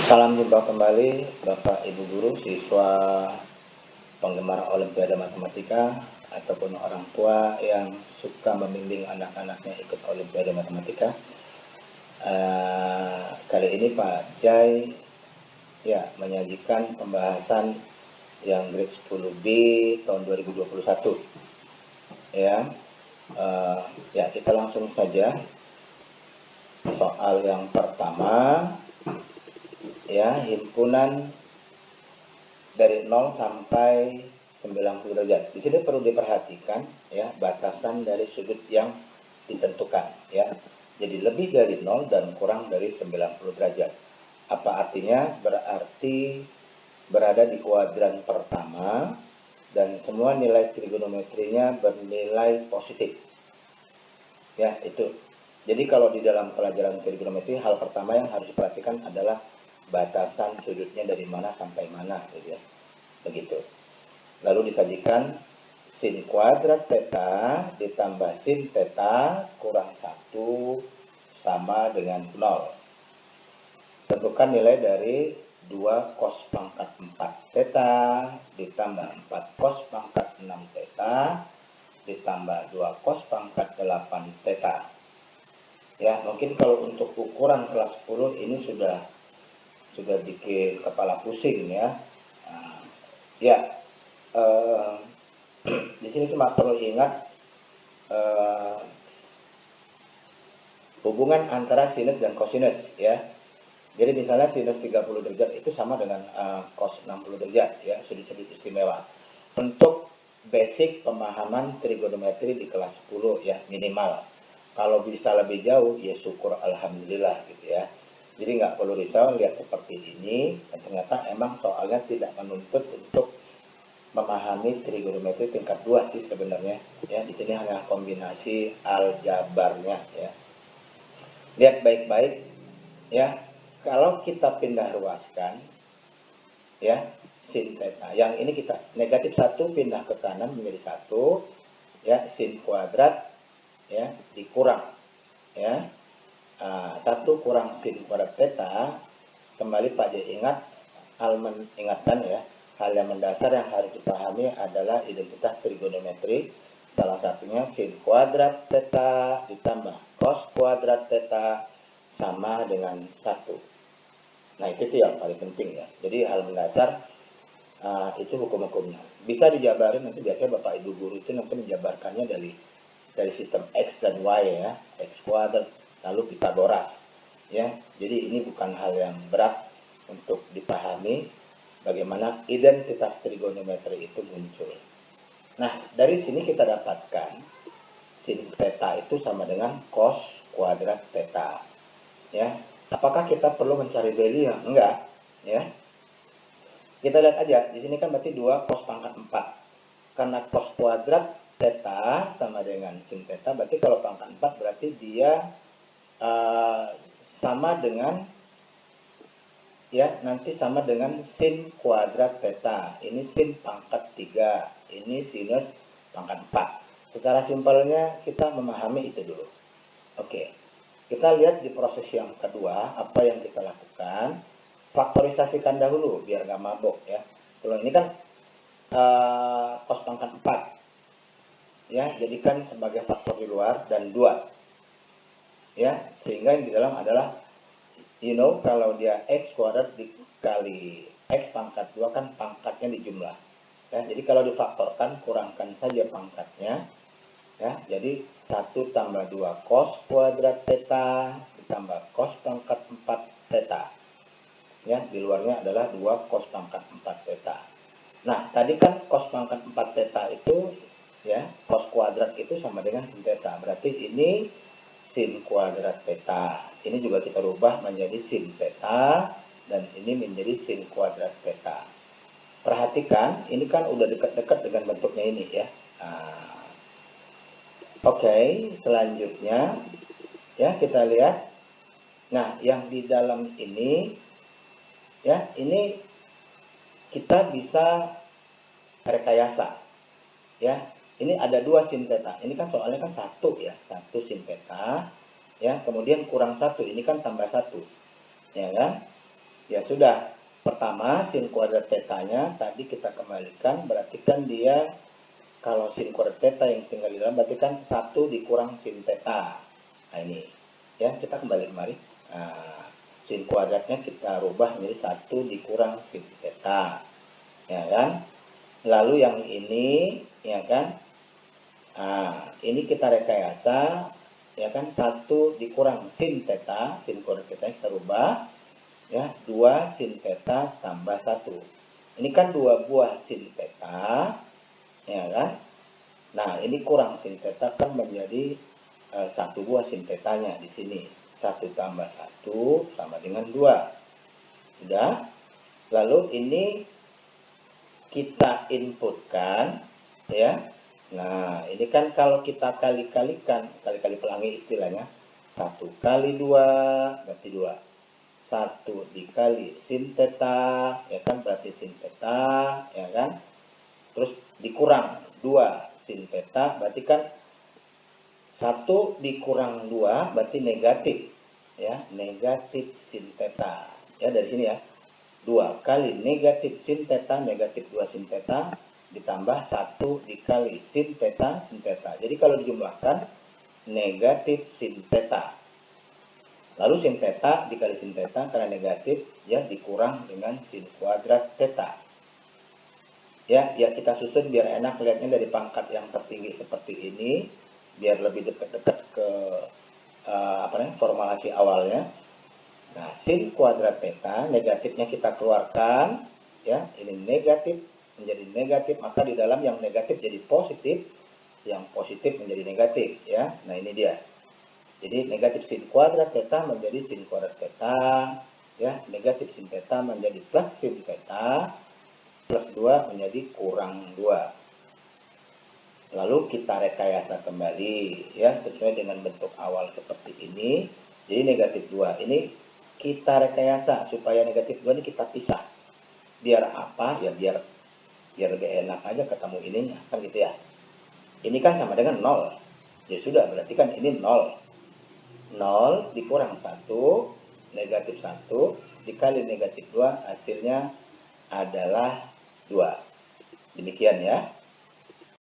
Salam jumpa kembali Bapak Ibu Guru, siswa penggemar Olimpiade Matematika ataupun orang tua yang suka membimbing anak-anaknya ikut Olimpiade Matematika. Kali ini Pak Jai menyajikan pembahasan yang grade 10B tahun 2021. Kita langsung saja soal yang pertama. Himpunan dari 0 sampai 90 derajat. Di sini perlu diperhatikan batasan dari sudut yang ditentukan Jadi lebih dari 0 dan kurang dari 90 derajat. Apa artinya? Berarti berada di kuadran pertama dan semua nilai trigonometrinya bernilai positif. Itu. Jadi kalau di dalam pelajaran trigonometri, hal pertama yang harus diperhatikan adalah batasan sudutnya dari mana sampai mana, begitu. Lalu disajikan sin kuadrat theta ditambah sin theta kurang 1 sama dengan 0. Tentukan nilai dari 2 cos pangkat 4 theta ditambah 4 cos pangkat 6 theta ditambah 2 cos pangkat 8 theta. Mungkin kalau untuk ukuran kelas 10 ini sudah bikin kepala pusing di sini cuma perlu ingat hubungan antara sinus dan kosinus Jadi misalnya sinus 30 derajat itu sama dengan cos 60 derajat sudut-sudut istimewa. Untuk basic pemahaman trigonometri di kelas 10 minimal. Kalau bisa lebih jauh syukur alhamdulillah Jadi nggak perlu risau lihat seperti ini, dan ternyata emang soalnya tidak menuntut untuk memahami trigonometri tingkat 2 sih sebenarnya. Di sini hanya kombinasi aljabarnya Lihat baik-baik kalau kita pindah ruaskan sin theta. Yang ini kita negatif 1 pindah ke kanan menjadi 1 sin kuadrat dikurang 1 kurang sin kuadrat theta. Kembali Pak J mengingatkan hal yang mendasar yang harus dipahami adalah identitas trigonometri. Salah satunya sin kuadrat theta ditambah cos kuadrat theta sama dengan 1. Nah itu yang paling penting Jadi hal mendasar itu hukum-hukumnya. Bisa dijabarin nanti, biasanya Bapak Ibu Guru itu nanti menjabarkannya dari sistem X dan Y X kuadrat lalu Pitagoras Jadi ini bukan hal yang berat untuk dipahami bagaimana identitas trigonometri itu muncul. Nah dari sini kita dapatkan sin theta itu sama dengan cos kuadrat theta Apakah kita perlu mencari value? Enggak Kita lihat aja di sini kan berarti 2 cos pangkat 4. Karena cos kuadrat theta sama dengan sin theta, berarti kalau pangkat 4 berarti dia sama dengan nanti sama dengan sin kuadrat theta. Ini sin pangkat 3, ini sinus pangkat 4. Secara simpelnya kita memahami itu dulu. Oke. Kita lihat di proses yang kedua apa yang kita lakukan. Faktorisasikan dahulu biar nggak mabok Kalau ini kan cos pangkat 4 jadikan sebagai faktor di luar dan 2 sehingga yang di dalam adalah kalau dia x kuadrat dikali x pangkat 2 kan pangkatnya dijumlah jadi kalau difaktorkan kurangkan saja pangkatnya jadi 1 tambah 2 cos kuadrat theta ditambah cos pangkat 4 theta di luarnya adalah 2 cos pangkat 4 theta. Nah tadi kan cos pangkat 4 theta itu cos kuadrat itu sama dengan sin theta, berarti ini sin kuadrat theta. Ini juga kita rubah menjadi sin theta dan ini menjadi sin kuadrat theta. Perhatikan ini kan udah dekat-dekat dengan bentuknya ini Oke, selanjutnya kita lihat. Nah yang di dalam ini ini kita bisa rekayasa ini ada 2 sin theta. Ini kan soalnya kan 1 1 sin theta kemudian kurang 1, ini kan tambah 1 kan. Ya sudah, pertama sin kuadrat tetanya tadi kita kembalikan, berarti kan dia kalau sin kuadrat theta yang tinggal di dalam berarti kan 1 dikurang sin theta. Nah ini, ya kita kembali kemari. Nah, sin kuadratnya kita rubah menjadi 1 dikurang sin theta. Ya kan? Lalu yang ini, ya kan? Nah, ini kita rekayasa, ya kan? 1 dikurang sin theta, sin kuadrat theta kita rubah, ya 2 sin theta tambah 1. Ini kan 2 buah sin theta, ya kan? Nah, ini kurang sin theta kan menjadi 1 buah sin tetanya di sini. 1 tambah 1 sama dengan 2. Sudah. Lalu ini kita inputkan, ya. Nah, ini kan kalau kita kali-kalikan, kali-kali pelangi istilahnya, 1 kali 2 berarti 2. 1 dikali sin theta, ya kan, berarti sin theta, ya kan. Terus dikurang 2 sin theta, berarti kan 1 dikurang 2 berarti negatif, ya, negatif sin theta. Ya, dari sini ya. 2 kali negatif sin theta, negatif 2 sin theta, ditambah 1 dikali sin theta, sin theta. Jadi kalau dijumlahkan, negatif sin theta. Lalu sin theta dikali sin theta karena negatif, ya dikurang dengan sin kuadrat theta. Ya kita susun biar enak lihatnya dari pangkat yang tertinggi seperti ini, biar lebih dekat-dekat ke formulasi awalnya. Nah, sin kuadrat theta negatifnya kita keluarkan, ya ini negatif menjadi negatif, maka di dalam yang negatif jadi positif, yang positif menjadi negatif, ya. Nah ini dia. Jadi negatif sin kuadrat theta menjadi sin kuadrat theta, ya negatif sin theta menjadi plus sin theta, plus 2 menjadi kurang 2. Lalu kita rekayasa kembali, ya sesuai dengan bentuk awal seperti ini. Jadi negatif 2 ini kita rekayasa supaya negatif 2 ini kita pisah. Biar apa? Ya biar lebih enak aja ketemu ininya, kan gitu ya. Ini kan sama dengan 0. Ya sudah, berarti kan ini 0. 0 dikurang 1, negatif 1, dikali negatif 2, hasilnya adalah 2. Demikian ya.